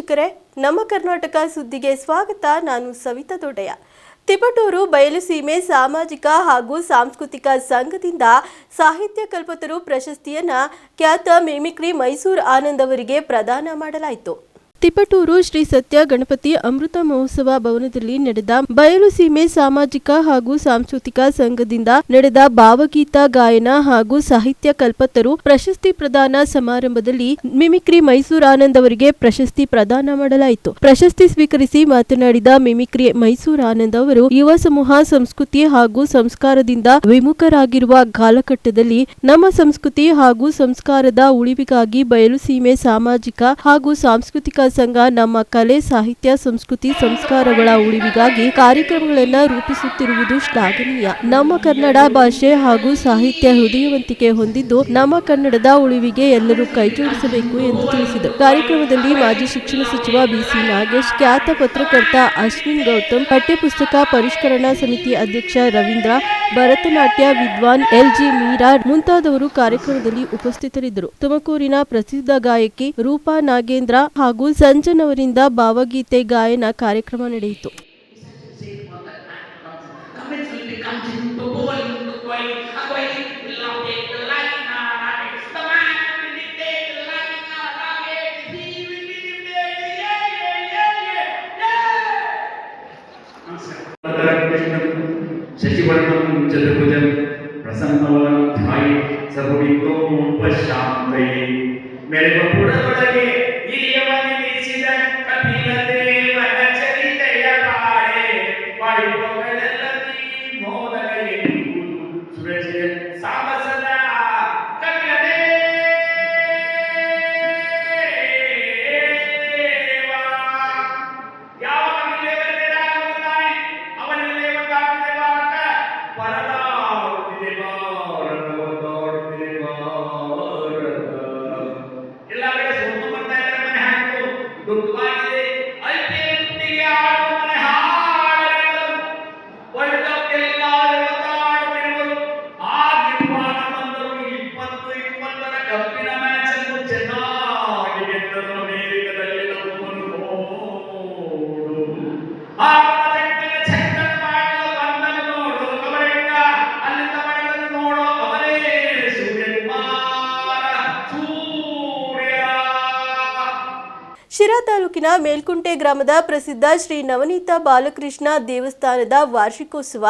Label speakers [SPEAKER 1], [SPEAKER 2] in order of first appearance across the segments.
[SPEAKER 1] ವೀಕ್ಷಕರೇ, ನಮ್ಮ ಕರ್ನಾಟಕ ಸುದ್ದಿಗೆ ಸ್ವಾಗತ. ನಾನು ಸವಿತಾ ದೊಡ್ಡಯ್ಯ. ತಿಪಟೂರು ಬಯಲುಸೀಮೆ ಸಾಮಾಜಿಕ ಹಾಗೂ ಸಾಂಸ್ಕೃತಿಕ ಸಂಘದಿಂದ ಸಾಹಿತ್ಯ ಕಲ್ಪತರು ಪ್ರಶಸ್ತಿಯನ್ನು ಖ್ಯಾತ ಮಿಮಿಕ್ರಿ ಮೈಸೂರು ಆನಂದ್ ಅವರಿಗೆ ಪ್ರದಾನ ಮಾಡಲಾಯಿತು. ತಿಪಟೂರು ಶ್ರೀ ಸತ್ಯ ಗಣಪತಿ ಅಮೃತ ಮಹೋತ್ಸವ ಭವನದಲ್ಲಿ ನಡೆದ ಬಯಲುಸೀಮೆ ಸಾಮಾಜಿಕ ಹಾಗೂ ಸಾಂಸ್ಕೃತಿಕ ಸಂಘದಿಂದ ನಡೆದ ಭಾವಗೀತ ಗಾಯನ ಹಾಗೂ ಸಾಹಿತ್ಯ ಕಲ್ಪತರು ಪ್ರಶಸ್ತಿ ಪ್ರದಾನ ಸಮಾರಂಭದಲ್ಲಿ ಮಿಮಿಕ್ರಿ ಮೈಸೂರು ಆನಂದ್ ಅವರಿಗೆ ಪ್ರಶಸ್ತಿ ಪ್ರದಾನ ಮಾಡಲಾಯಿತು. ಪ್ರಶಸ್ತಿ ಸ್ವೀಕರಿಸಿ ಮಾತನಾಡಿದ ಮಿಮಿಕ್ರಿ ಮೈಸೂರು ಆನಂದ್ ಅವರು, ಯುವ ಸಮೂಹ ಸಂಸ್ಕೃತಿ ಹಾಗೂ ಸಂಸ್ಕಾರದಿಂದ ವಿಮುಖರಾಗಿರುವ ಕಾಲಘಟ್ಟದಲ್ಲಿ ನಮ್ಮ ಸಂಸ್ಕೃತಿ ಹಾಗೂ ಸಂಸ್ಕಾರದ ಉಳಿವಿಗಾಗಿ ಬಯಲುಸೀಮೆ ಸಾಮಾಜಿಕ ಹಾಗೂ ಸಾಂಸ್ಕೃತಿಕ ಸಂಘ ನಮ್ಮ ಕಲೆ, ಸಾಹಿತ್ಯ, ಸಂಸ್ಕೃತಿ, ಸಂಸ್ಕಾರಗಳ ಉಳಿವಿಗಾಗಿ ಕಾರ್ಯಕ್ರಮಗಳನ್ನು ರೂಪಿಸುತ್ತಿರುವುದು ಶ್ಲಾಘನೀಯ. ನಮ್ಮ ಕನ್ನಡ ಭಾಷೆ ಹಾಗೂ ಸಾಹಿತ್ಯ ಹೃದಯವಂತಿಕೆ ಹೊಂದಿದ್ದು ನಮ್ಮ ಕನ್ನಡದ ಉಳಿವಿಗೆ ಎಲ್ಲರೂ ಕೈಜೋಡಿಸಬೇಕು ಎಂದು ತಿಳಿಸಿದರು. ಕಾರ್ಯಕ್ರಮದಲ್ಲಿ ಮಾಜಿ ಶಿಕ್ಷಣ ಸಚಿವ ಬಿಸಿ ನಾಗೇಶ್, ಖ್ಯಾತ ಪತ್ರಕರ್ತ ಅಶ್ವಿನ್ ಗೌತಮ್, ಪಠ್ಯಪುಸ್ತಕ ಪರಿಷ್ಕರಣಾ ಸಮಿತಿ ಅಧ್ಯಕ್ಷ ರವೀಂದ್ರ, ಭರತನಾಟ್ಯ ವಿದ್ವಾನ್ ಎಲ್ಜಿ ಮೀರಾ ಮುಂತಾದವರು ಕಾರ್ಯಕ್ರಮದಲ್ಲಿ ಉಪಸ್ಥಿತರಿದ್ದರು. ತುಮಕೂರಿನ ಪ್ರಸಿದ್ಧ ಗಾಯಕಿ ರೂಪಾ ನಾಗೇಂದ್ರ ಹಾಗೂ ಸಂಜನ್ ಅವರಿಂದ ಭಾವಗೀತೆ ಗಾಯನ ಕಾರ್ಯಕ್ರಮ ನಡೆಯಿತು.
[SPEAKER 2] ಶಶಿವರ್ಣಂ ಚತುರ್ಭುಜಂ ಪ್ರಸನ್ನವದನಂ ಧ್ಯಾಯೇ ಸರ್ವವಿಘ್ನೋಪಶಾಂತಯೇ. ಮೆರೆವ ಪುರದೊಳಗೆ ಇಳಿಯವನೆನಿಸಿದ ಕಪಿಲ ದೇವನ ಚರಿತೆಯ ಪಾಡೆ ಪಾಡಿಪೊಗಳೆಲ್ಲದಿ ಮೋದಕ ಎನ್ನುವುದು ಸುರಜಯ ಸಾಮಸದ ಕಪಿಲ ದೇವ. ಯಾವ ಕಪಿಲೇವನೆದಾಗುತ್ತಾನೆ ಅವನಲ್ಲೇ ಒಂದಾಗಿದೆ ಭಾರತ, ಪರದಾಡುತ್ತಿದೆ ಭಾರತ, ಒಂದಾಡುತ್ತಿದೆ ಭಾರತ. ಎಲ್ಲ ಕಡೆ ಸೋತು ಬರ್ತಾ ಇದ್ದಾರೆ. ಮನೆ ಹಾಕು ದುಃಖವಾಗಿದೆ. ಐಪಿಎಲ್ ಗುತ್ತಿಗೆ ಆಡುವ ಮನೆ ಹಾಡುಗಳು ವರ್ಲ್ಡ್ ಕಪ್ ಎಲ್ಲಾದರೂ ಒತ್ತಾಡುತ್ತಿರುವರು. ಆಗಿರುವಾಗ ಬಂದರು 2020ರ ಕಪ್ಪಿನ ಮ್ಯಾಚ್ ಅನ್ನು ಚೆನ್ನಾಗಿ ಗೆದ್ದರು. ಅಮೆರಿಕದಲ್ಲಿ ನಮ್ಮನ್ನು ನೋಡು, ಆ ಚೆಕ್ಕನ್ನು ಮಾಡಲು ಬಂದನು ನೋಡು, ಕಬರಡ್ಡ ಅಲ್ಲಿಂದ ಮನೆಗಳನ್ನು ನೋಡು, ಅವರೇ ಸೂರ್ಯಕುಮಾರ ಸೂರ್ಯ.
[SPEAKER 1] ಶಿರಾ ತಾಲೂಕಿನ ಮೇಲ್ಕುಂಟೆ ಗ್ರಾಮದ ಪ್ರಸಿದ್ಧ ಶ್ರೀ ನವನೀತ ಬಾಲಕೃಷ್ಣ ದೇವಸ್ಥಾನದ ವಾರ್ಷಿಕೋತ್ಸವ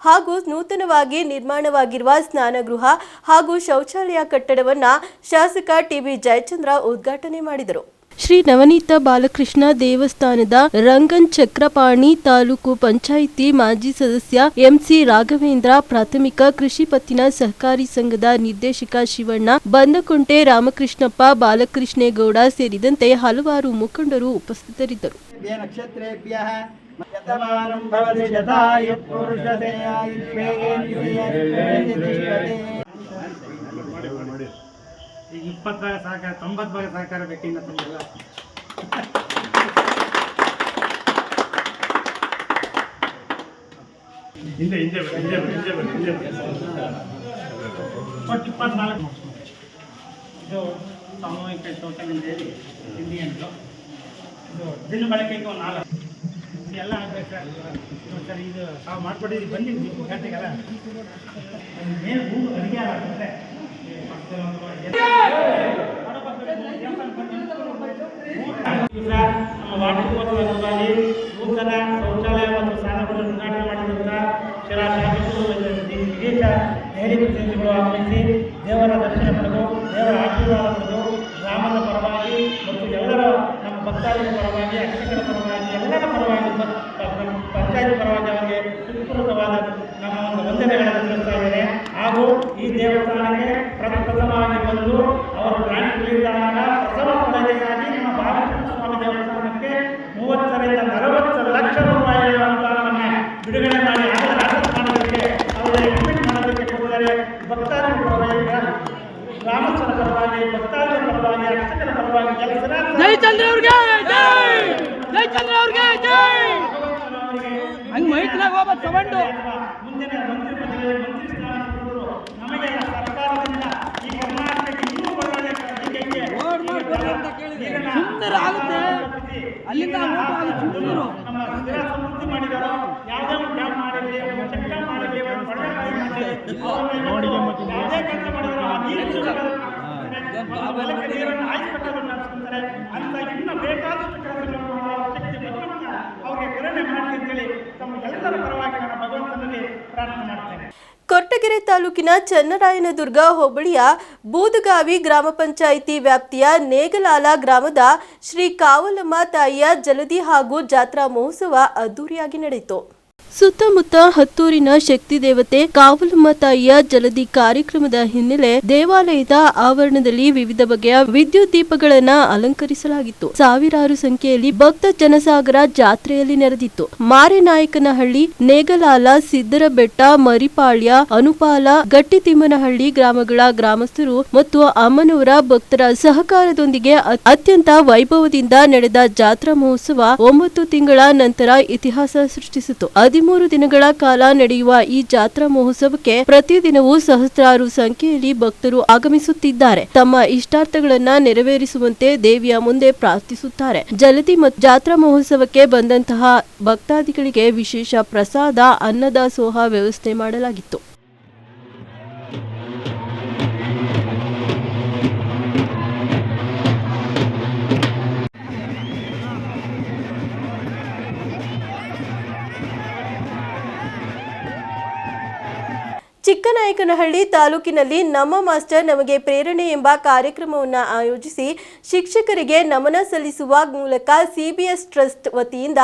[SPEAKER 1] ಹಾಗೂ ನೂತನವಾಗಿ ನಿರ್ಮಾಣವಾಗಿರುವ ಸ್ನಾನಗೃಹ ಹಾಗೂ ಶೌಚಾಲಯ ಕಟ್ಟಡವನ್ನು ಶಾಸಕ ಟಿಬಿ ಜಯಚಂದ್ರ ಉದ್ಘಾಟನೆ ಮಾಡಿದರು. ಶ್ರೀ ನವನೀತ ಬಾಲಕೃಷ್ಣ ದೇವಸ್ಥಾನದ ರಂಗನ್ ಚಕ್ರಪಾಣಿ ತಾಲೂಕು ಪಂಚಾಯಿತಿ ಮಾಜಿ ಸದಸ್ಯ ಎಂಸಿ ರಾಘವೇಂದ್ರ, ಪ್ರಾಥಮಿಕ ಕೃಷಿ ಪತ್ತಿನ ಸಹಕಾರಿ ಸಂಘದ ನಿರ್ದೇಶಕ ಶಿವಣ್ಣ, ಬಂದಕುಂಟೆ ರಾಮಕೃಷ್ಣಪ್ಪ, ಬಾಲಕೃಷ್ಣೇಗೌಡ ಸೇರಿದಂತೆ ಹಲವಾರು ಮುಖಂಡರು ಉಪಸ್ಥಿತರಿದ್ದರು.
[SPEAKER 3] ಈಗ 20 ಭಾಗ ಸಹಕಾರ, 90 ಭಾಗ ಸಹಕಾರ ಬೇಕಿನ್ನ ತುಂಬಲ್ಲ. ಹಿಂದೆ ಹಿಂದೆ ಹಿಂದೆ ಹಿಂದೆ ಹಿಂದೆ 24 ಇದು ಸಾಮೂಹಿಕ ಶೌಚಾಲಯ ಅಂತೇಳಿ ಹಿಂದಿ ಅಂದರು. ಇದು ದಿನ ಬಳಕೆಗೆ ಒಂದು 4 ಎಲ್ಲ ಆಗಬೇಕು ಸರ್. ಇದು ತಾವು ಮಾಡಿಕೊಟ್ಟಿದ್ದೀವಿ, ಬಂದಿದ್ವಿ ಗಂಟೆಗೆಲ್ಲ ಮೇಲೆ ಹೂವು ಅಡುಗೆ ಆಗ್ತದೆ. ನಮ್ಮ ವಾರ್ಷಿಕೋತ್ಸವದಲ್ಲಿ ನೂತನ ಶೌಚಾಲಯ ಮತ್ತು ಸ್ನಾನಗಳನ್ನು ಉದ್ಘಾಟನೆ ಮಾಡಿದಂಥ ಶಿರಾ ಶಾಸಕರು ವಿದೇಶ ದೆಹಲಿ ಪ್ರತಿನಿಧಿಗಳು ಆಗಮಿಸಿ ದೇವರ ದರ್ಶನ ಪಡೆದು ದೇವರ ಆಶೀರ್ವಾದ ಪಡೆದು ಗ್ರಾಮದ ಪರವಾಗಿ ಮತ್ತು ಎಲ್ಲರ ನಮ್ಮ ಭಕ್ತಾದಿಗಳ ಪರವಾಗಿ, ಅರ್ಚಕರ ಪರವಾಗಿ, ಎಲ್ಲರ ಪರವಾಗಿ, ಪಂಚಾಯತ್ ಪರವಾಗಿ ಅವರಿಗೆ ಸುಪೂರ್ವಕವಾದ ನಮ್ಮ ಒಂದು ವಂದನೆಗಳನ್ನು ತಿಳಿಸ್ತಾ ಇದ್ದೇನೆ. ಹಾಗೂ ಈ ದೇವಸ್ಥಾನಕ್ಕೆ ಪ್ರಥಮವಾಗಿ ಬಂದು ಅವರು ಗ್ರಾಂಟ್ ನಿಲ್ದಾಣ ಪ್ರಥಮ ಕೊಡುಗೆಯಾಗಿ ನಮ್ಮ ಬಾಲಕೃಷ್ಣ ಸ್ವಾಮಿ ದೇವಸ್ಥಾನಕ್ಕೆ 30 ರಿಂದ 40 ಲಕ್ಷ ರೂಪಾಯಿಗಳ ಅನುದಾನವನ್ನು ಬಿಡುಗಡೆ ಮಾಡಿ ರಾಜಸ್ಥಾನಕ್ಕೆ ಅವರಿಗೆ ಎಕ್ಸ್ಪೆಕ್ಟ್ ಮಾಡೋದಕ್ಕೆ ಕೊಟ್ಟಿದ್ದಾರೆ. ಭಕ್ತಾದಿಗಳ ಪರವಾಗಿ, ಗ್ರಾಮಸ್ಥರ ಪರವಾಗಿ, ಭಕ್ತಾದಿಗಳ ಪರವಾಗಿ, ಅರ್ಚಕರ ಪರವಾಗಿ ಮುಂದಿನ ಮಂತ್ರಿ ಸ್ಥಾನ ನಮಗೆಲ್ಲ ಸರ್ಕಾರದಿಂದ ಈ ಕರ್ನಾಟಕಕ್ಕೆ ಇನ್ನೂ ಒಳ್ಳೆಯ
[SPEAKER 4] ಸುಂದರ ಆಗುತ್ತೆ.
[SPEAKER 3] ಅಲ್ಲಿಂದ ನಮ್ಮ ಸ್ಥಿರ ಸಮೃದ್ಧಿ ಮಾಡಿದಾರೋ ಯಾವುದೇ ಡ್ಯಾಮ್ ಮಾಡಿರಲಿ ಚೆಕ್ ಡ್ಯಾಮ್ ಮಾಡಿರಲಿ ಒಳ್ಳೆ ಯಾವುದೇ ಕೆಲಸ ಮಾಡಿದ್ರು ಆ ನೀರನ್ನು ಆಯ್ಕೆಪಟ್ಟವನ್ನು ನಡೆಸ್ತಾರೆ ಅಂತ ಇನ್ನು ಬೇಕಾದಷ್ಟು ಕೆಲಸಗಳನ್ನು ಶಕ್ತಿ ಭಗವಂತ ಅವರಿಗೆ ಪ್ರೇರಣೆ ಮಾಡಲಿ ಅಂತೇಳಿ ತಮ್ಮೆಲ್ಲರ ಪರವಾಗಿ ನಾನು ಭಗವಂತನಲ್ಲಿ ಪ್ರಾರ್ಥನೆ ಮಾಡ್ತೇನೆ.
[SPEAKER 1] ಕೊರಟಗೆರೆ ತಾಲೂಕಿನ ಚನ್ನರಾಯನದುರ್ಗ ಹೋಬಳಿಯ ಬೂದಗಾವಿ ಗ್ರಾಮ ಪಂಚಾಯಿತಿ ವ್ಯಾಪ್ತಿಯ ನೇಗಲಾಲ ಗ್ರಾಮದ ಶ್ರೀ ಕಾವಲಮ್ಮ ತಾಯಿಯ ಜಲದಿ ಹಾಗೂ ಜಾತ್ರಾ ಮಹೋತ್ಸವ ಅದ್ದೂರಿಯಾಗಿ ನಡೆಯಿತು. ಸುತ್ತಮುತ್ತ ಹತ್ತೂರಿನ ಶಕ್ತಿ ದೇವತೆ ಕಾವಲಮ್ಮ ತಾಯಿಯ ಜಲದಿ ಕಾರ್ಯಕ್ರಮದ ಹಿನ್ನೆಲೆ ದೇವಾಲಯದ ಆವರಣದಲ್ಲಿ ವಿವಿಧ ಬಗೆಯ ವಿದ್ಯುತ್ ದೀಪಗಳನ್ನ ಅಲಂಕರಿಸಲಾಗಿತ್ತು. ಸಾವಿರಾರು ಸಂಖ್ಯೆಯಲ್ಲಿ ಭಕ್ತ ಜನಸಾಗರ ಜಾತ್ರೆಯಲ್ಲಿ ನೆರೆದಿತ್ತು. ಮಾರೆನಾಯಕನಹಳ್ಳಿ, ನೇಗಲಾಲ, ಸಿದ್ದರಬೆಟ್ಟ, ಮರಿಪಾಳ್ಯ, ಅನುಪಾಲ, ಗಟ್ಟಿತಿಮ್ಮನಹಳ್ಳಿ ಗ್ರಾಮಗಳ ಗ್ರಾಮಸ್ಥರು ಮತ್ತು ಅಮ್ಮನವರ ಭಕ್ತರ ಸಹಕಾರದೊಂದಿಗೆ ಅತ್ಯಂತ ವೈಭವದಿಂದ ನಡೆದ ಜಾತ್ರಾ ಮಹೋತ್ಸವ 9 ತಿಂಗಳ ನಂತರ ಇತಿಹಾಸ ಸೃಷ್ಟಿಸಿತು. 13 ದಿನಗಳ ಕಾಲ ನಡೆಯುವ ಈ ಜಾತ್ರಾ ಮಹೋತ್ಸವಕ್ಕೆ ಪ್ರತಿದಿನವೂ ಸಹಸ್ರಾರು ಸಂಖ್ಯೆಯಲ್ಲಿ ಭಕ್ತರು ಆಗಮಿಸುತ್ತಿದ್ದಾರೆ. ತಮ್ಮ ಇಷ್ಟಾರ್ಥಗಳನ್ನ ನೆರವೇರಿಸುವಂತೆ ದೇವಿಯ ಮುಂದೆ ಪ್ರಾರ್ಥಿಸುತ್ತಾರೆ. ಜಲದಿ ಮತ್ತು ಜಾತ್ರಾ ಮಹೋತ್ಸವಕ್ಕೆ ಬಂದಂತಹ ಭಕ್ತಾದಿಗಳಿಗೆ ವಿಶೇಷ ಪ್ರಸಾದ, ಅನ್ನದಾಸೋಹ ವ್ಯವಸ್ಥೆ ಮಾಡಲಾಗಿತ್ತು. ಚಿಕ್ಕನಾಯಕನಹಳ್ಳಿ ತಾಲೂಕಿನಲ್ಲಿ ನಮ್ಮ ಮಾಸ್ಟರ್ ನಮಗೆ ಪ್ರೇರಣೆ ಎಂಬ ಕಾರ್ಯಕ್ರಮವನ್ನು ಆಯೋಜಿಸಿ ಶಿಕ್ಷಕರಿಗೆ ನಮನ ಸಲ್ಲಿಸುವ ಮೂಲಕ ಸಿಬಿಎಸ್ ಟ್ರಸ್ಟ್ ವತಿಯಿಂದ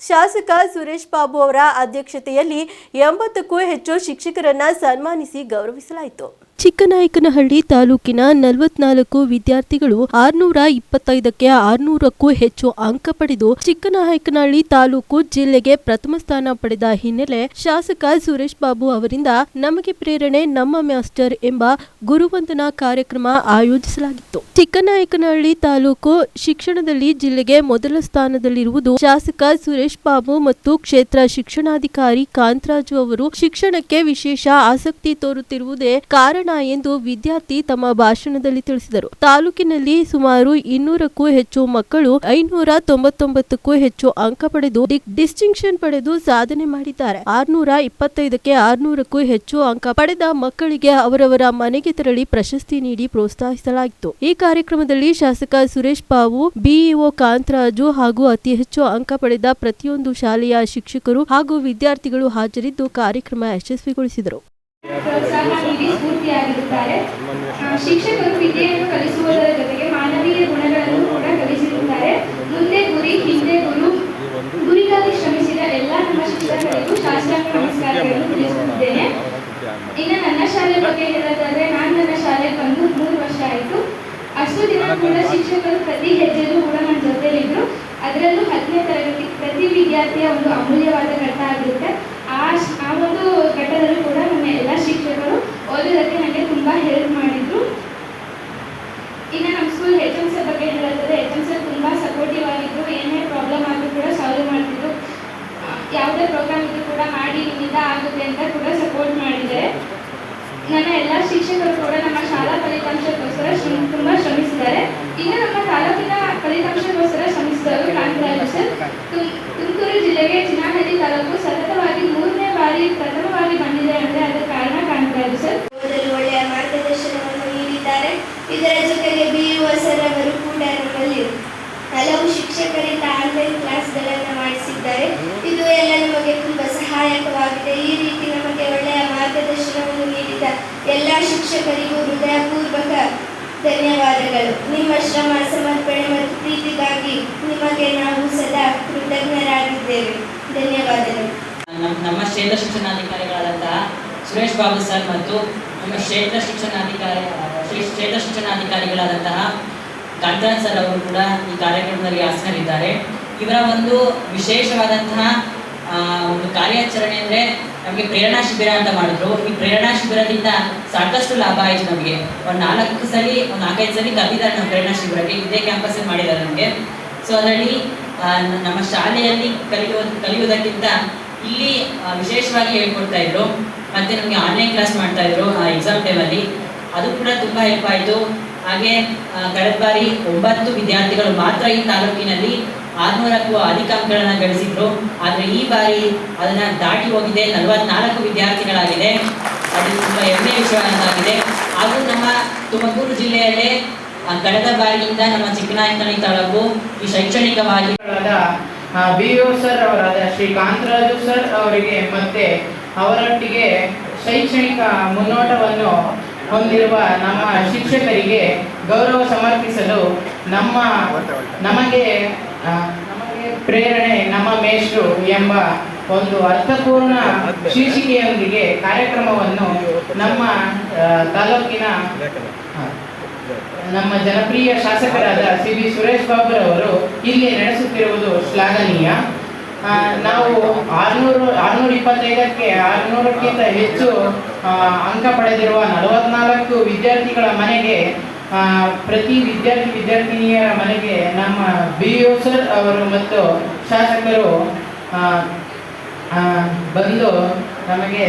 [SPEAKER 1] ಶಾಸಕ ಸುರೇಶ್ ಬಾಬು ಅವರ ಅಧ್ಯಕ್ಷತೆಯಲ್ಲಿ 80ಕ್ಕೂ ಹೆಚ್ಚು ಶಿಕ್ಷಕರನ್ನ ಸನ್ಮಾನಿಸಿ ಗೌರವಿಸಲಾಯಿತು. ಚಿಕ್ಕನಾಯಕನಹಳ್ಳಿ ತಾಲೂಕಿನ 44 ವಿದ್ಯಾರ್ಥಿಗಳು 625ಕ್ಕೆ 600ಕ್ಕೂ ಹೆಚ್ಚು ಅಂಕ ಪಡೆದು ಚಿಕ್ಕನಾಯಕನಹಳ್ಳಿ ತಾಲೂಕು ಜಿಲ್ಲೆಗೆ ಪ್ರಥಮ ಸ್ಥಾನ ಪಡೆದ ಹಿನ್ನೆಲೆ ಶಾಸಕ ಸುರೇಶ್ ಬಾಬು ಅವರಿಂದ ನಮಗೆ ಪ್ರೇರಣೆ ನಮ್ಮ ಮಾಸ್ಟರ್ ಎಂಬ ಗುರುವಂದನಾ ಕಾರ್ಯಕ್ರಮ ಆಯೋಜಿಸಲಾಗಿತ್ತು. ಚಿಕ್ಕನಾಯಕನಹಳ್ಳಿ ತಾಲೂಕು ಶಿಕ್ಷಣದಲ್ಲಿ ಜಿಲ್ಲೆಗೆ ಮೊದಲ ಸ್ಥಾನದಲ್ಲಿರುವುದು ಶಾಸಕ ಸುರೇಶ್ ಬಾಬು ಮತ್ತು ಕ್ಷೇತ್ರ ಶಿಕ್ಷಣಾಧಿಕಾರಿ ಕಾಂತರಾಜು ಅವರು ಶಿಕ್ಷಣಕ್ಕೆ ವಿಶೇಷ ಆಸಕ್ತಿ ತೋರುತ್ತಿರುವುದೇ ಕಾರಣ ಎಂದು ವಿದ್ಯಾರ್ಥಿ ತಮ್ಮ ಭಾಷಣದಲ್ಲಿ ತಿಳಿಸಿದರು. ತಾಲೂಕಿನಲ್ಲಿ ಸುಮಾರು 200ಕ್ಕೂ ಹೆಚ್ಚು ಮಕ್ಕಳು 599ಕ್ಕೂ ಹೆಚ್ಚು ಅಂಕ ಪಡೆದು ಡಿಸ್ಟಿಂಕ್ಷನ್ ಪಡೆದು ಸಾಧನೆ ಮಾಡಿದ್ದಾರೆ. 625ಕ್ಕೆ 600ಕ್ಕೂ ಹೆಚ್ಚು ಅಂಕ ಪಡೆದ ಮಕ್ಕಳಿಗೆ ಅವರವರ ಮನೆಗೆ ತೆರಳಿ ಪ್ರಶಸ್ತಿ ನೀಡಿ ಪ್ರೋತ್ಸಾಹಿಸಲಾಯಿತು. ಈ ಕಾರ್ಯಕ್ರಮದಲ್ಲಿ ಶಾಸಕ ಸುರೇಶ್ ಬಾಬು, ಬಿಇಒ ಕಾಂತರಾಜು ಹಾಗೂ ಅತಿ ಹೆಚ್ಚು ಅಂಕ ಪಡೆದ ಪ್ರತಿಯೊಂದು ಶಾಲೆಯ ಶಿಕ್ಷಕರು ಹಾಗೂ ವಿದ್ಯಾರ್ಥಿಗಳು ಹಾಜರಿದ್ದು ಕಾರ್ಯಕ್ರಮ ಯಶಸ್ವಿಗೊಳಿಸಿದರು.
[SPEAKER 4] ಪ್ರೋತ್ಸಾಹ ನೀಡಿ ಸ್ಫೂರ್ತಿಯಾಗಿರುತ್ತಾರೆ. ಶಿಕ್ಷಕರು ವಿದ್ಯೆಯನ್ನು ಕಲಿಸುವುದರ ಜೊತೆಗೆ ಮಾನವೀಯ ಗುಣಗಳನ್ನು ಕೂಡ ಕಲಿಸಿರುತ್ತಾರೆ. ಮುಂದೆ ಗುರಿ, ಹಿಂದೆ ಗುರು, ಗುರಿಗಾಗಿ ಶ್ರಮಿಸಿದ ಎಲ್ಲ ನಮ್ಮ ಶಿಕ್ಷಕರಿಗೂ ಶಾಸ್ತ್ರಾಂಗ ನಮಸ್ಕಾರಗಳನ್ನು ತಿಳಿಸುತ್ತಿದ್ದೇನೆ. ಇನ್ನು ನನ್ನ ಶಾಲೆ ಬಗ್ಗೆ ಹೇಳೋದಾದ್ರೆ, ನಾನು ನನ್ನ ಶಾಲೆಗೆ ಬಂದು 3 ವರ್ಷ ಆಯಿತು. ಅಷ್ಟು ದಿನ ಕೂಡ ಶಿಕ್ಷಕರು ಪ್ರತಿ ಹೆಜ್ಜೆಯಲ್ಲೂ ಕೂಡ ನನ್ನ ಜೊತೆಲಿದ್ರು. ಅದರಲ್ಲೂ 10ನೇ ತರಗತಿ ಪ್ರತಿ ವಿದ್ಯಾರ್ಥಿಯ ಒಂದು ಅಮೂಲ್ಯವಾದ ಘಟ್ಟ ಆಗಿರುತ್ತೆ. ಆ ಒಂದು ಘಟ್ಟದಲ್ಲೂ ಕೂಡ ನಮ್ಮ ಎಲ್ಲ ಶಿಕ್ಷಕರು ಓದೋದಕ್ಕೆ ನನಗೆ ತುಂಬ ಹೆಲ್ಪ್ ಮಾಡಿದ್ರು. ಇನ್ನು ನಮ್ಮ ಸ್ಕೂಲ್ HM ಸರ್ ಬಗ್ಗೆ ಹೇಳೋದಾದ್ರೆ, HM ಸರ್ ತುಂಬ ಸಪೋರ್ಟಿವ್ ಆಗಿದ್ರು. ಏನೇ ಪ್ರಾಬ್ಲಮ್ ಆದರೂ ಕೂಡ ಸಾಲ್ವ್ ಮಾಡ್ತಿದ್ರು. ಯಾವುದೇ ಪ್ರೋಗ್ರಾಮ್ ಇದ್ರೂ ಕೂಡ ಮಾಡಿ ನಿಮ್ಮಿಂದ ಆಗುತ್ತೆ ಅಂತ ಕೂಡ ಸಪೋರ್ಟ್ ಮಾಡಿದ್ದಾರೆ. ನನ್ನ ಎಲ್ಲ ಶಿಕ್ಷಕರು ಕೂಡ ನಮ್ಮ ಶಾಲಾ ಫಲಿತಾಂಶಕ್ಕೋಸ್ಕರ ತುಂಬ ಶ್ರಮಿಸಿದ್ದಾರೆ. ಇನ್ನು ನಮ್ಮ ತಾಲೂಕಿನ ಫಲಿತಾಂಶಕ್ಕೋಸ್ಕರ ಶ್ರಮಿಸಿದವರು ಕಾಂತರಾಜು ಸರ್. ತುಮಕೂರು ಜಿಲ್ಲೆಗೆ ಚಿನ್ನಹಳ್ಳಿ ತಾಲೂಕು ಸತತವಾಗಿ 3ನೇ ಬಾರಿ ಪ್ರಥಮವಾಗಿ ಬಂದಿದೆ ಅಂದರೆ ಅದಕ್ಕೆ ಕಾರಣ ಕಾಂತರಾಜು ಸರ್.
[SPEAKER 5] ಒಳ್ಳೆಯ ಮಾರ್ಗದರ್ಶನವನ್ನು ನೀಡಿದ್ದಾರೆ. ಇದರ ಜೊತೆಗೆ BEO ಸರ್ ಅವರು ಕೂಡ ನಮ್ಮಲ್ಲಿ ಹಲವು ಶಿಕ್ಷಕರಿಂದ ಆನ್ಲೈನ್ ಕ್ಲಾಸ್ಗಳನ್ನು ಮಾಡಿಸಿದ್ದಾರೆ. ಇದು ಎಲ್ಲ ನಮಗೆ ತುಂಬ ಸಹಾಯಕವಾಗಿದೆ. ಈ ರೀತಿ ನಮಗೆ ಒಳ್ಳೆಯ ಮಾರ್ಗದರ್ಶನವನ್ನು ನೀಡಿದ ಎಲ್ಲ ಶಿಕ್ಷಕರಿಗೂ ಹೃದಯಪೂರ್ವಕ ಧನ್ಯವಾದಗಳು. ನಿಮ್ಮ ಶ್ರಮ, ಸಮರ್ಪಣೆ ಮತ್ತು ಪ್ರೀತಿಗಾಗಿ ನಿಮಗೆ ನಾವು ಸದಾ ಕೃತಜ್ಞರಾಗಿದ್ದೇವೆ. ಧನ್ಯವಾದಗಳು.
[SPEAKER 6] ನಮ್ಮ ಕ್ಷೇತ್ರ ಶಿಕ್ಷಣಾಧಿಕಾರಿಗಳಾದಂತಹ ಸುರೇಶ್ ಬಾಬು ಸರ್ ಮತ್ತು ನಮ್ಮ ಕ್ಷೇತ್ರ ಶಿಕ್ಷಣಾಧಿಕಾರಿಗಳಾದಂತಹ ಕಾಂತರಾಜ್ ಸರ್ ಅವರು ಕೂಡ ಈ ಕಾರ್ಯಕ್ರಮದಲ್ಲಿ ಹಾಸನರಿದ್ದಾರೆ. ಇವರ ಒಂದು ವಿಶೇಷವಾದಂತಹ ಒಂದು ಕಾರ್ಯಾಚರಣೆ ಅಂದರೆ ನಮಗೆ ಪ್ರೇರಣಾ ಶಿಬಿರ ಅಂತ ಮಾಡಿದ್ರು. ಈ ಪ್ರೇರಣಾ ಶಿಬಿರದಿಂದ ಸಾಕಷ್ಟು ಲಾಭ ಆಯಿತು ನಮಗೆ. ಒಂದು 4 ಸಲ 4-5 ಸಲ ಕರೆದಿದ್ದಾರೆ ನಮ್ಮ ಪ್ರೇರಣಾ ಶಿಬಿರಕ್ಕೆ. ಇದೇ ಕ್ಯಾಂಪಸ್ಸಲ್ಲಿ ಮಾಡಿದ್ದಾರೆ ನಮಗೆ. ಸೊ ಅದರಲ್ಲಿ ನಮ್ಮ ಶಾಲೆಯಲ್ಲಿ ಕಲಿಯುವುದಕ್ಕಿಂತ ಇಲ್ಲಿ ವಿಶೇಷವಾಗಿ ಹೇಳ್ಕೊಡ್ತಾ ಇದ್ರು. ಮತ್ತು ನಮಗೆ ಆನ್ಲೈನ್ ಕ್ಲಾಸ್ ಮಾಡ್ತಾ ಇದ್ರು ಎಕ್ಸಾಮ್ ಟೈಮಲ್ಲಿ. ಅದು ಕೂಡ ತುಂಬ ಹೆಲ್ಪ್ ಆಯಿತು. ಹಾಗೆ ಕಳೆದ ಬಾರಿ 9 ವಿದ್ಯಾರ್ಥಿಗಳು ಮಾತ್ರ ಈ ತಾಲೂಕಿನಲ್ಲಿ 600ಕ್ಕೂ ಅಧಿಕ ಅಂಕಗಳನ್ನು ಗಳಿಸಿದ್ರು. ಆದರೆ ಈ ಬಾರಿ ಅದನ್ನು ದಾಟಿ ಹೋಗಿದೆ, 44 ವಿದ್ಯಾರ್ಥಿಗಳಾಗಿದೆ. ಅದು ತುಂಬ ಹೆಮ್ಮೆಯ ವಿಷಯವಾಗಿದೆ. ಹಾಗೂ ನಮ್ಮ ತುಮಕೂರು ಜಿಲ್ಲೆಯಲ್ಲೇ ಕಳೆದ ಬಾರಿಯಿಂದ ನಮ್ಮ ಚಿಕ್ಕನಾಯಕನಹಳ್ಳಿ ತಾಲೂಕು ಈ ಶೈಕ್ಷಣಿಕವಾಗಿ
[SPEAKER 7] BO ಸರ್ ಅವರಾದ ಶ್ರೀ ಕಾಂತರಾಜು ಸರ್ ಅವರಿಗೆ ಮತ್ತೆ ಅವರೊಟ್ಟಿಗೆ ಶೈಕ್ಷಣಿಕ ಮುನ್ನೋಟವನ್ನು ಹೊಂದಿರುವ ನಮ್ಮ ಶಿಕ್ಷಕರಿಗೆ ಗೌರವ ಸಮರ್ಪಿಸಲು ನಮಗೆ ಪ್ರೇರಣೆ ನಮ್ಮ ಮೇಷ್ಟ್ರು ಎಂಬ ಒಂದು ಅರ್ಥಪೂರ್ಣ ಶೀರ್ಷಿಕೆಯೊಂದಿಗೆ ಕಾರ್ಯಕ್ರಮವನ್ನು ನಮ್ಮ ತಾಲೂಕಿನ ನಮ್ಮ ಜನಪ್ರಿಯ ಶಾಸಕರಾದ CB ಸುರೇಶ್ ಬಾಬುರವರು ಇಲ್ಲಿ ನಡೆಸುತ್ತಿರುವುದು ಶ್ಲಾಘನೀಯ. ನಾವು 625ಕ್ಕೆ 600ಕ್ಕಿಂತ ಹೆಚ್ಚು ಅಂಕ ಪಡೆದಿರುವ 44 ವಿದ್ಯಾರ್ಥಿಗಳ ಮನೆಗೆ ಪ್ರತಿ ವಿದ್ಯಾರ್ಥಿನಿಯರ ಮನೆಗೆ ನಮ್ಮ BO ಸರ್ ಅವರು ಮತ್ತು ಶಾಸಕರು ಬಂದು ನಮಗೆ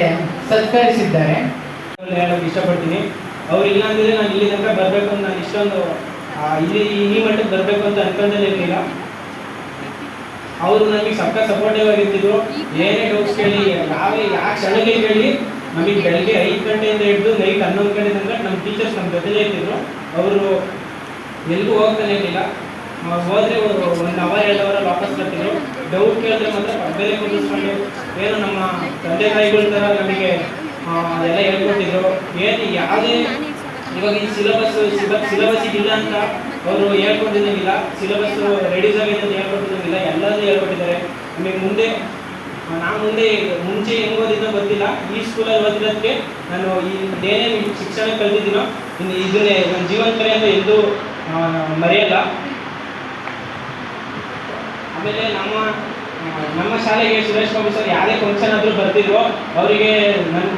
[SPEAKER 7] ಸತ್ಕರಿಸಿದ್ದಾರೆ.
[SPEAKER 3] ಹೇಳೋಕ್ಕೆ ಇಷ್ಟಪಡ್ತೀನಿ. ಅವ್ರಿಲ್ಲ ಅಂದರೆ ನಾನು ಇಲ್ಲಿ ತನಕ ಬರಬೇಕು ಅಂತ ನಾನು ಇಷ್ಟೊಂದು ಈ ಮಟ್ಟಕ್ಕೆ ಬರಬೇಕು ಅಂತ ಅನ್ಕೊಂಡೇ ಇರಲಿಲ್ಲ. ಅವರು ನಮಗೆ ಸಪೋರ್ಟಿವ್ ಆಗಿರ್ತಿದ್ರು. ಏನೇ ಡೌಟ್ಸ್ ಕೇಳಿ ಯಾವ ಕ್ಷಣಗಳಿಗೆ ಕೇಳಿ ನಮಗೆ ಬೆಳಗ್ಗೆ 5 ಗಂಟೆಯಿಂದ ಹಿಡಿದು ನೈಟ್ 11 ಗಂಟೆ ತನಕ ನಮ್ಮ ಟೀಚರ್ಸ್ ನಮ್ಮ ಜೊತೆಲೇ ಇರ್ತಿದ್ರು. ಅವರು ಎಲ್ಲಿಗೂ ಹೋಗ್ತಾನೆ ಇರಲಿಲ್ಲ. ಹೋದರೆ 1 ಅವರ್ 2 ಅವರಲ್ಲಿ ವಾಪಸ್ ಬರ್ತಿದ್ರು. ಡೌಟ್ ಕೇಳಿದ್ರೆ ಮಾತ್ರ ಪಕ್ಕದಲ್ಲೇ ಕೂರಿಸ್ಕೊಂಡು ಏನು ನಮ್ಮ ತಂದೆ ತಾಯಿಗಳ ಥರ ನಮಗೆ ಎಲ್ಲ ಹೇಳ್ಕೊಟ್ಟಿದ್ರು. ಏನು ಯಾವುದೇ ಇವಾಗ ಈ ಸಿಲೆಬಸ್ ಇಲ್ಲ ಅಂತ ಅವರು ಹೇಳ್ಕೊಟ್ಟಿದ್ದಂಗಿಲ್ಲ, ಸಿಲೆಬಸ್ ರೆಡೀಸ್ ಆಗಿದೆ ಅಂತ ಹೇಳ್ಕೊಟ್ಟಿದ್ದಂಗಿಲ್ಲ, ಎಲ್ಲದೂ ಹೇಳ್ಕೊಟ್ಟಿದ್ದಾರೆ. ನಮಗೆ ಮುಂದೆ ಮುಂಚೆ ಹೆಂಗೆ ಓದಿದ್ದೋ ಗೊತ್ತಿಲ್ಲ, ಈ ಸ್ಕೂಲಲ್ಲಿ ಓದಿರೋದಕ್ಕೆ ನಾನು ಏನೇ ಶಿಕ್ಷಣ ಕಲ್ತಿದ್ದೀನೋ ಇದನ್ನೇ ನನ್ನ ಜೀವನ ಕರೆ ಅಂತ ಎಲ್ಲೂ ಮರೆಯಲ್ಲ. ಆಮೇಲೆ ನಮ್ಮ ಶಾಲೆಗೆ ಸುರೇಶ್ ಬಾಬು ಸರ್ ಯಾವುದೇ ಫಂಕ್ಷನ್ ಆದರೂ ಬರ್ತಿದ್ರು, ಅವರಿಗೆ ನಾನು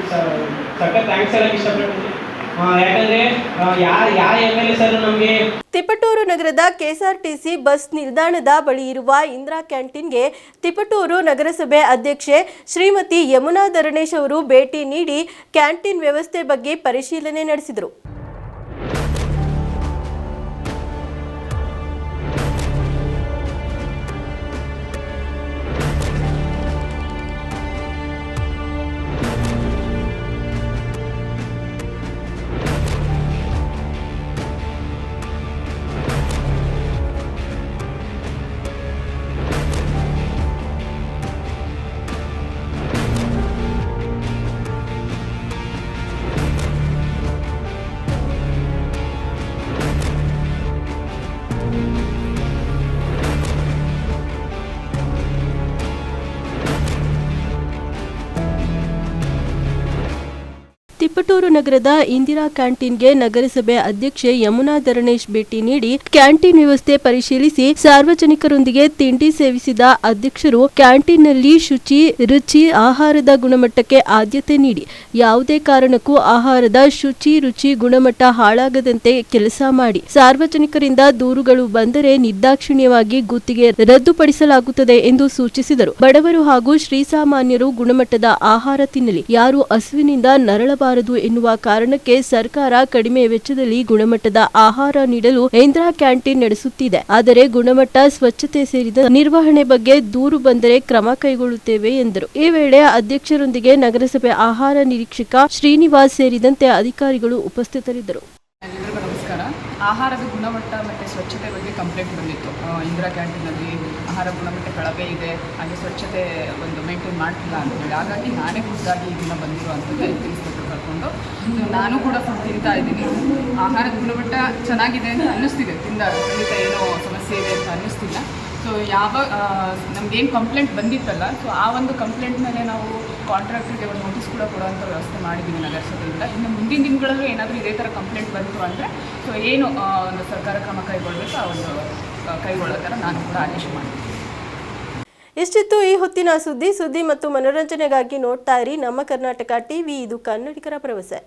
[SPEAKER 3] ಸಖತ್ ಥ್ಯಾಂಕ್ಸ್ ಹೇಳಕ್ಕೆ ಇಷ್ಟಪಡ್ತೀನಿ. ಯಾಕಂದರೆ ಯಾವ MLA ಸರ್ ನಮಗೆ
[SPEAKER 1] ತಿಪಟೂರು ನಗರದ KSRTC ಬಸ್ ನಿಲ್ದಾಣದ ಬಳಿ ಇರುವ ಇಂದಿರಾ ಕ್ಯಾಂಟೀನ್ಗೆ ತಿಪಟೂರು ನಗರಸಭೆ ಅಧ್ಯಕ್ಷೆ ಶ್ರೀಮತಿ ಯಮುನಾ ಧರಣೇಶ್ ಅವರು ಭೇಟಿ ನೀಡಿ ಕ್ಯಾಂಟೀನ್ ವ್ಯವಸ್ಥೆ ಬಗ್ಗೆ ಪರಿಶೀಲನೆ ನಡೆಸಿದರು. ತಿಪಟೂರು ನಗರದ ಇಂದಿರಾ ಕ್ಯಾಂಟೀನ್ಗೆ ನಗರಸಭೆ ಅಧ್ಯಕ್ಷೆ ಯಮುನಾ ಧರಣೇಶ್ ಭೇಟಿ ನೀಡಿ ಕ್ಯಾಂಟೀನ್ ವ್ಯವಸ್ಥೆ ಪರಿಶೀಲಿಸಿ ಸಾರ್ವಜನಿಕರೊಂದಿಗೆ ತಿಂಡಿ ಸೇವಿಸಿದ ಅಧ್ಯಕ್ಷರು ಕ್ಯಾಂಟೀನ್ನಲ್ಲಿ ಶುಚಿ, ರುಚಿ, ಆಹಾರದ ಗುಣಮಟ್ಟಕ್ಕೆ ಆದ್ಯತೆ ನೀಡಿ ಯಾವುದೇ ಕಾರಣಕ್ಕೂ ಆಹಾರದ ಶುಚಿ, ರುಚಿ, ಗುಣಮಟ್ಟ ಹಾಳಾಗದಂತೆ ಕೆಲಸ ಮಾಡಿ ಸಾರ್ವಜನಿಕರಿಂದ ದೂರುಗಳು ಬಂದರೆ ನಿರ್ದಾಕ್ಷಿಣ್ಯವಾಗಿ ಗುತ್ತಿಗೆ ರದ್ದುಪಡಿಸಲಾಗುತ್ತದೆ ಎಂದು ಸೂಚಿಸಿದರು. ಬಡವರು ಹಾಗೂ ಶ್ರೀಸಾಮಾನ್ಯರು ಗುಣಮಟ್ಟದ ಆಹಾರ ತಿನ್ನಲಿ, ಯಾರು ಹಸುವಿನಿಂದ ನರಳಬಾರದು ಎನ್ನುವ ಕಾರಣಕ್ಕೆ ಸರ್ಕಾರ ಕಡಿಮೆ ವೆಚ್ಚದಲ್ಲಿ ಗುಣಮಟ್ಟದ ಆಹಾರ ನೀಡಲು ಇಂದಿರಾ ಕ್ಯಾಂಟೀನ್ ನಡೆಸುತ್ತಿದೆ. ಆದರೆ ಗುಣಮಟ್ಟ, ಸ್ವಚ್ಛತೆ ಸೇರಿದ ನಿರ್ವಹಣೆ ಬಗ್ಗೆ ದೂರು ಬಂದರೆ ಕ್ರಮ ಕೈಗೊಳ್ಳುತ್ತೇವೆ ಎಂದರು. ಈ ವೇಳೆ ಅಧ್ಯಕ್ಷರೊಂದಿಗೆ ನಗರಸಭೆ ಆಹಾರ ನಿರೀಕ್ಷಕ ಶ್ರೀನಿವಾಸ್ ಸೇರಿದಂತೆ ಅಧಿಕಾರಿಗಳು ಉಪಸ್ಥಿತರಿದ್ದರು.
[SPEAKER 8] ಎಲ್ಲರಿಗೂ ನಮಸ್ಕಾರ. ಆಹಾರದ ಗುಣಮಟ್ಟ ಮತ್ತು ಸ್ವಚ್ಛತೆ ಬಗ್ಗೆ ಕಂಪ್ಲೇಂಟ್ ಬಂದಿತ್ತು. ಇಂದಿರಾ ಕ್ಯಾಂಟೀನಲ್ಲಿ ಆಹಾರ ಗುಣಮಟ್ಟ ಕಳಪೆ ಇದೆ, ಹಾಗೆ ಸ್ವಚ್ಛತೆ ಒಂದು ಮೇಂಟೈನ್ ಮಾಡ್ತಿಲ್ಲ ಅಂತೇಳಿ. ಹಾಗಾಗಿ ನಾನೇ ಖುದ್ದಾಗಿ ಇದನ್ನು ಬಂದಿರೋ ಅಂತೇಳಿ ತಿಳಿಸ್ಬಿಟ್ಟು ಕರ್ಕೊಂಡು ನಾನು ಕೂಡ ಫುಡ್ ತಿಂತಾ ಇದ್ದೀನಿ. ಆಹಾರದ ಗುಣಮಟ್ಟ ಚೆನ್ನಾಗಿದೆ ಅಂತ ಅನ್ನಿಸ್ತಿದೆ, ತಿಂದಾಗ ಖಂಡಿತ ಏನೋ ಸಮಸ್ಯೆ ಇದೆ ಅಂತ ಅನ್ನಿಸ್ತಿಲ್ಲ. ಸೊ ನಮಗೇನು ಕಂಪ್ಲೇಂಟ್ ಬಂದಿತ್ತಲ್ಲ, ಸೊ ಆ ಒಂದು ಕಂಪ್ಲೇಂಟ್ ಮೇಲೆ ನಾವು ಕಾಂಟ್ರಾಕ್ಟರ್ಗೆ ಒಂದು ನೋಟಿಸ್ ಕೂಡ ಕೊಡುವಂಥ ವ್ಯವಸ್ಥೆ ಮಾಡಿದ್ದೀವಿ ನಗರಸಭೆಯಿಂದ. ಇನ್ನು ಮುಂದಿನ ದಿನಗಳಲ್ಲೂ ಏನಾದರೂ ಇದೇ ಥರ ಕಂಪ್ಲೇಂಟ್ ಬಂತು ಅಂದರೆ ಸೊ ಏನು ಒಂದು ಸರ್ಕಾರ ಕ್ರಮ ಕೈಗೊಳ್ಳಬೇಕು ಆ ಒಂದು ಕೈಗೊಳ್ಳೋ ಥರ ನಾನು ಕೂಡ ಆದೇಶ ಮಾಡ್ತೀನಿ.
[SPEAKER 1] ಇಷ್ಟಿತ್ತು ಈ ಹೊತ್ತಿನ ಸುದ್ದಿ ಮತ್ತು ಮನೋರಂಜನೆಗಾಗಿ ನೋಡ್ತಾ ಇರಿ ನಮ್ಮ ಕರ್ನಾಟಕ ಟಿವಿ, ಇದು ಕನ್ನಡಿಗರ ಭರವಸೆ.